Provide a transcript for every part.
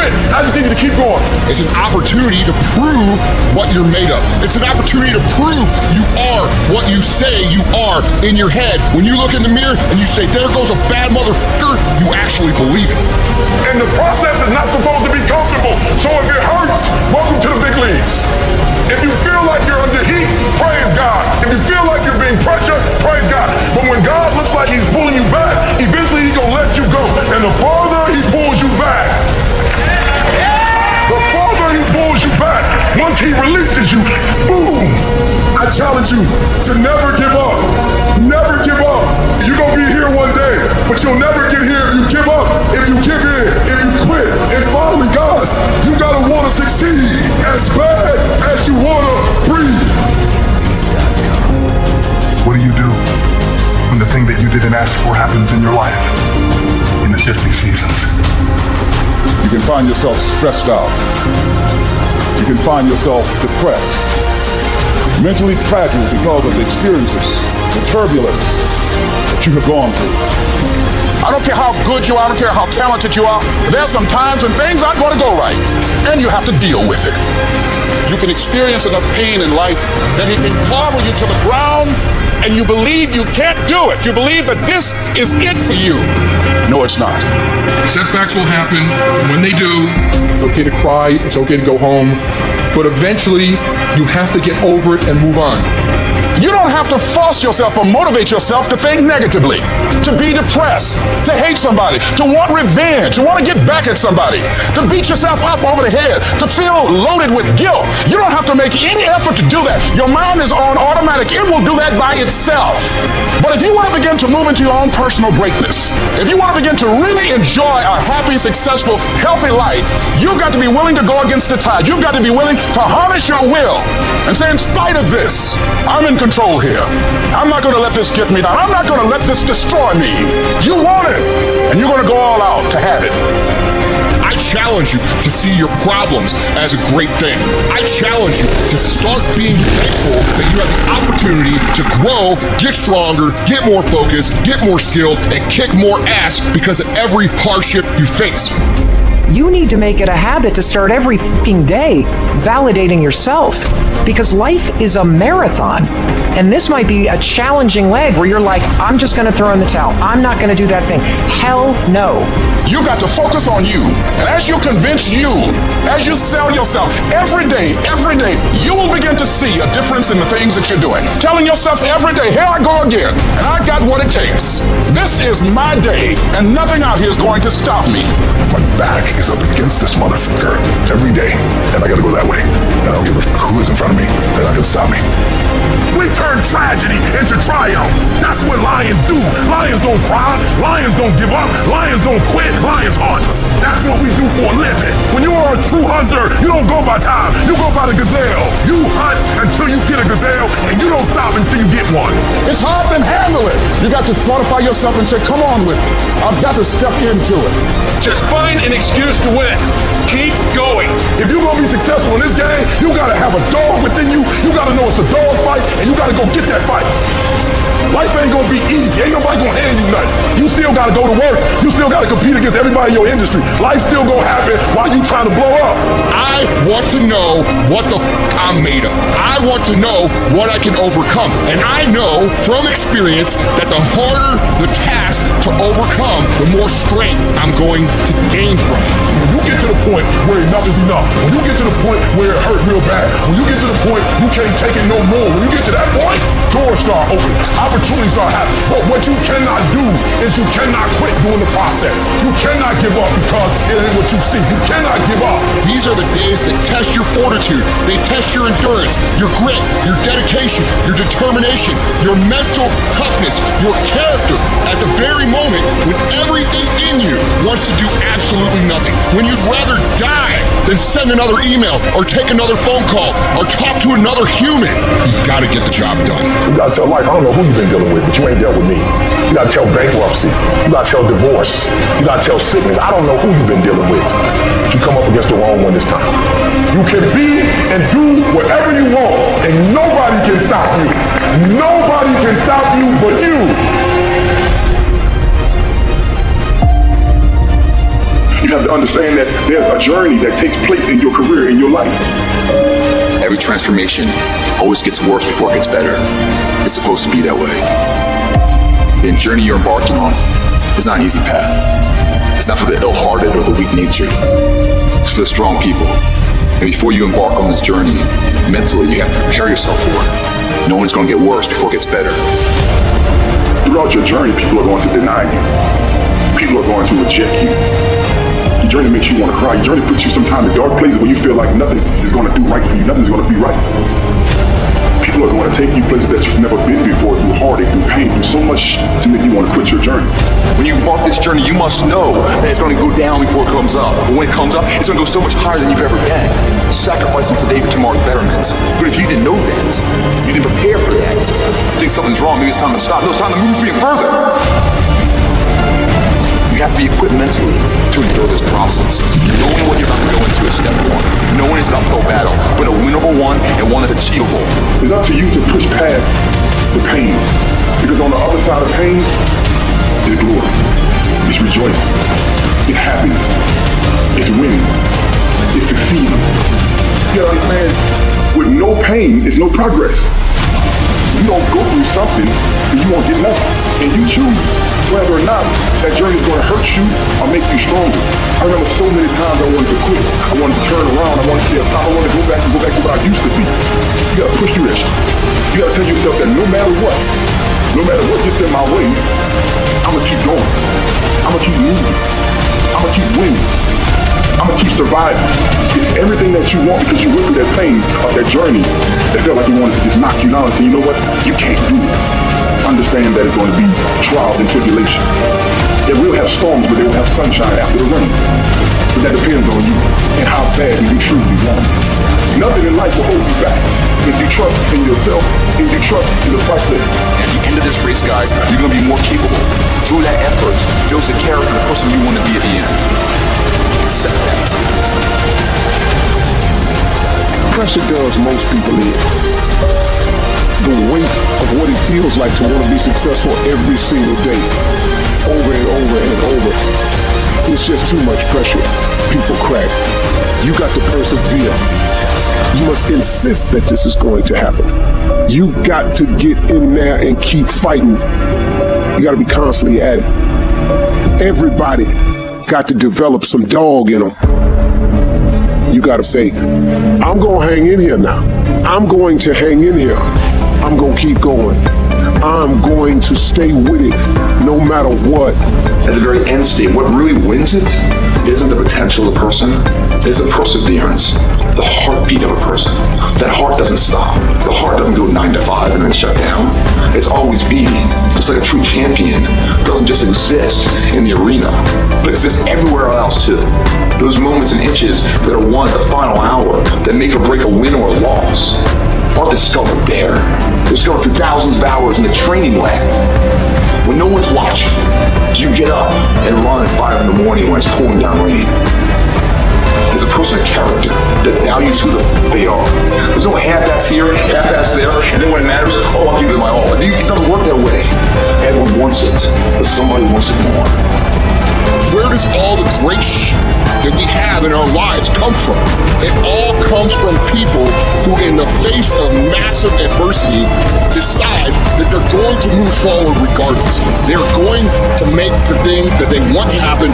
quit. I just need you to keep going. It's an opportunity to prove what you're made of. It's an opportunity to prove you are what you say you are in your head. When you look in the mirror and you say, there goes a bad motherfucker, you actually believe it. And the process is not supposed to be comfortable. So if it hurts, welcome to the big leagues. If you feel like you're under heat, praise God. If you feel like you're being pressured, praise God. But when God looks like he's pulling you back, eventually he's going to let you go. And the farther he pulls you back, the farther he pulls you back, once he releases you, boom. I challenge you to never give up. Never give up. You're going to be here one day, but you'll never get here if you give up, if you give in, if you quit. And finally, guys, you got to want to succeed as bad as you want to breathe. What do you do when the thing that you didn't ask for happens in your life in the shifting seasons? You can find yourself stressed out. You can find yourself depressed, mentally fragile because of the experiences, the turbulence that you have gone through. I don't care how good you are, I don't care how talented you are. There's some times when things aren't going to go right, and you have to deal with it. You can experience enough pain in life that it can clobber you to the ground, and you believe you can't do it. You believe that this is it for you. No, it's not. Setbacks will happen, and when they do, it's okay to cry, it's okay to go home, but eventually you have to get over it and move on. You don't have to force yourself or motivate yourself to think negatively, to be depressed, to hate somebody, to want revenge, to want to get back at somebody, to beat yourself up over the head, to feel loaded with guilt. You don't have to make any effort to do that. Your mind is on automatic. It will do that by itself. But if you want to begin to move into your own personal greatness, if you want to begin to really enjoy a happy, successful, healthy life, you've got to be willing to go against the tide. You've got to be willing to harness your will and say, in spite of this, I'm in control here. I'm not going to let this get me down. I'm not going to let this destroy me. You want it, and you're going to go all out to have it. I challenge you to see your problems as a great thing. I challenge you to start being thankful that you have the opportunity to grow, get stronger, get more focused, get more skilled, and kick more ass because of every hardship you face. You need to make it a habit to start every fucking day validating yourself, because life is a marathon. And this might be a challenging leg where you're like, I'm just going to throw in the towel. I'm not going to do that thing. Hell no. You got to focus on you. And as you convince you, as you sell yourself every day, you will begin to see a difference in the things that you're doing. Telling yourself every day, here I go again, and I got what it takes. This is my day, and nothing out here is going to stop me. My back is up against this motherfucker every day, and I gotta go that way. And I don't give a who is in front of me. They're not gonna stop me. We turn tragedy into triumph. That's what lions do. Lions don't cry. Lions don't give up. Lions don't quit. Lions hunt. That's what we do for a living. When you are a true hunter, you don't go by time. You go by the gazelle. You hunt until you get a gazelle, and you don't stop until you get one. It's hard to handle it. You got to fortify yourself and say, come on with it. I've got to step into it. Just find an excuse to win. Keep going. If you're gonna be successful in this game, you gotta have a dog within you. You gotta know it's a dog fight, and you gotta go get that fight. Life ain't gonna be easy. Ain't nobody gonna hand you nothing. You still gotta go to work. You still gotta compete against everybody in your industry. Life's still gonna happen while you trying to blow up. I want to know what the I'm made of. I want to know what I can overcome. And I know from experience that the harder the task to overcome, the more strength I'm going to gain from it. When you get to the point where enough is enough, when you get to the point where it hurt real bad, when you get to the point you can't take it no more, when you get to that point, doors start opening, opportunities start happening. But what you cannot do is you cannot quit doing the process. You cannot give up because it ain't what you see. You cannot give up. These are the days that test your fortitude. They test your endurance, your grit, your dedication, your determination, your mental toughness, your character. At the very moment when everything in you wants to do absolutely nothing, when you'd rather die than send another email or take another phone call or talk to another human, you've got to get the job done. You gotta tell life, I don't know who you've been dealing with, but you ain't dealt with me. You gotta tell bankruptcy. You gotta tell divorce. You gotta tell sickness. I don't know who you've been dealing with, but you come up against the wrong one this time. You can be and do whatever you want, and nobody can stop you. Nobody can stop you but you. You have to understand that there's a journey that takes place in your career, in your life. Every transformation always gets worse before it gets better. It's supposed to be that way. The journey you're embarking on is not an easy path. It's not for the ill-hearted or the weak-natured. It's for the strong people. And before you embark on this journey, mentally, you have to prepare yourself for it. Knowing it's going to get worse before it gets better. Throughout your journey, people are going to deny you. People are going to reject you. Your journey makes you want to cry. Your journey puts you sometimes in dark places where you feel like nothing is going to do right for you. Nothing's going to be right. People are going to take you places that you've never been before, through heartache, through pain, through so much to make you want to quit your journey. When you embark this journey, you must know that it's going to go down before it comes up. But when it comes up, it's going to go so much higher than you've ever been. Sacrificing today for tomorrow's betterment. But if you didn't know that, you didn't prepare for that, you think something's wrong, maybe it's time to stop. No, it's time to move even further. You have to be equipped mentally to endure this process. Knowing what you're about to go into is step one. Knowing it's an uphill battle, but a winnable one and one that's achievable. It's up to you to push past the pain. Because on the other side of pain is glory. It's rejoicing. It's happiness. It's winning. It's succeeding. You gotta understand, with no pain is no progress. You don't go through something and you won't get nothing. And you choose whether or not that journey is going to hurt you or make you stronger. I remember so many times I wanted to quit. I wanted to turn around. I wanted to stop. I wanted to go back to what I used to be. You got to push through that shit. You got to tell yourself that no matter what gets in my way, I'm going to keep going. I'm going to keep moving. I'm going to keep winning. I'm going to keep surviving. It's everything that you want because you went through that pain of that journey that felt like you wanted to just knock you down and say, you know what? You can't do it. Understand that it's going to be trials and tribulation. It will have storms, but it will have sunshine after the rain. But that depends on you and how bad you truly want it. Nothing in life will hold you back. If you trust in yourself, if you trust in the process. At the end of this race, guys, you're going to be more capable. Through that effort, builds the character, the person you want to be at the end. Accept that. Pressure does most people in. The weight of what it feels like to want to be successful every single day, over and over and over. It's just too much pressure. People crack. You got to persevere. You must insist that this is going to happen. You got to get in there and keep fighting. You got to be constantly at it. Everybody got to develop some dog in them. You got to say, I'm going to hang in here now. I'm going to hang in here. I'm going to keep going. I'm going to stay with it no matter what. At the very end state, what really wins it isn't the potential of the person, it's the perseverance, the heartbeat of a person. That heart doesn't stop. The heart doesn't go 9 to 5 and then shut down. It's always beating. Just like a true champion doesn't just exist in the arena, but exists everywhere else too. Those moments and inches that are won at the final hour that make or break a win or a loss aren't discovered there. They're discovered through thousands of hours in the training lab. When no one's watching, you get up and run at 5 in the morning when it's pouring down rain. There's a person of character that values who they are. There's no half-ass here, half-ass there, and then when it matters, oh, I'll give it my all. It doesn't work that way. Everyone wants it, but somebody wants it more. Where does all the great that we have in our lives come from? It all comes from people who, in the face of massive adversity, decide that they're going to move forward regardless. They're going to make the thing that they want to happen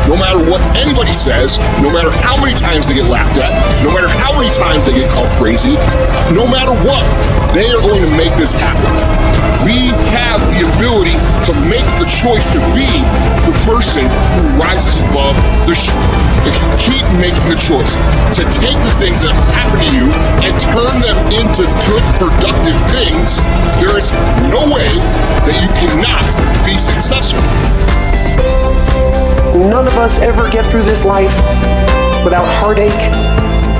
no matter what anybody says, no matter how many times they get laughed at, no matter how many times they get called crazy, no matter what, they are going to make this happen. We have the ability to make the choice to be the person who rises above the stream. If you keep making the choice to take the things that happen to you and turn them into good, productive things, there is no way that you cannot be successful. None of us ever get through this life without heartache,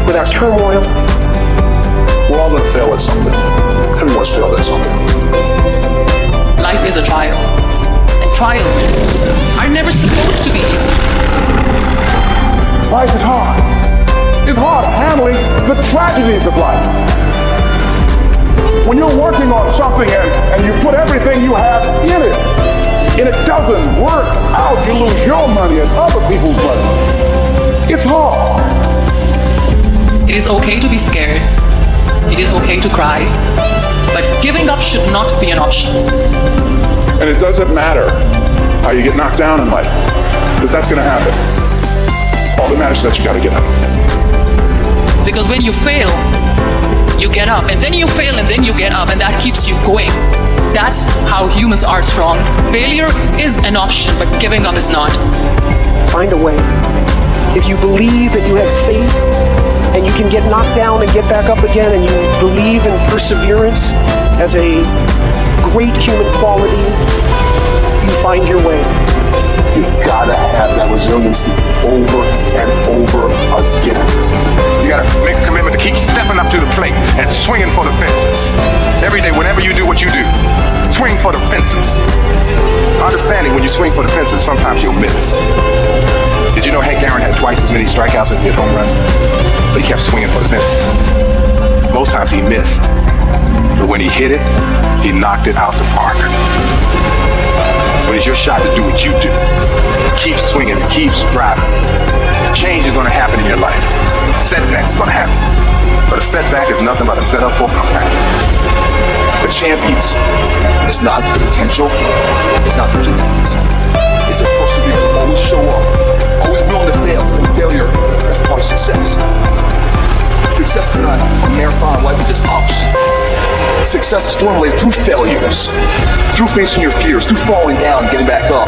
without turmoil. We're all going to fail at something. Everyone's failed at something. Life is a trial, and trials are never supposed to be easy. Life is hard. It's hard handling the tragedies of life. When you're working on something and you put everything you have in it, and it doesn't work out, you lose your money and other people's money. It's hard. It is okay to be scared. It is okay to cry. But giving up should not be an option. And it doesn't matter how you get knocked down in life, because that's going to happen. All that matters is that you got to get up. Because when you fail, you get up, and then you fail, and then you get up, and that keeps you going. That's how humans are strong. Failure is an option, but giving up is not. Find a way. If you believe and you have faith and you can get knocked down and get back up again, and you believe in perseverance as a great human quality, you find your way. You gotta have that resiliency over and over again. You gotta make a commitment to keep stepping up to the plate and swinging for the fences. Every day, whenever you do what you do, swing for the fences. Understanding when you swing for the fences, sometimes you'll miss. Did you know Hank Aaron had twice as many strikeouts as he had home runs? But he kept swinging for the fences. Most times he missed. But when he hit it, he knocked it out the park. But it's your shot to do what you do. Keep swinging, keep driving. Change is going to happen in your life. Setbacks are going to happen. But a setback is nothing but a setup for a comeback. The champions is not the potential, it's not the genetics. It's a perseverance to always show up, always willing to fail, and failure, that's part of success. Success is not a marathon, life is just ups. Success is formulated through failures, through facing your fears, through falling down and getting back up.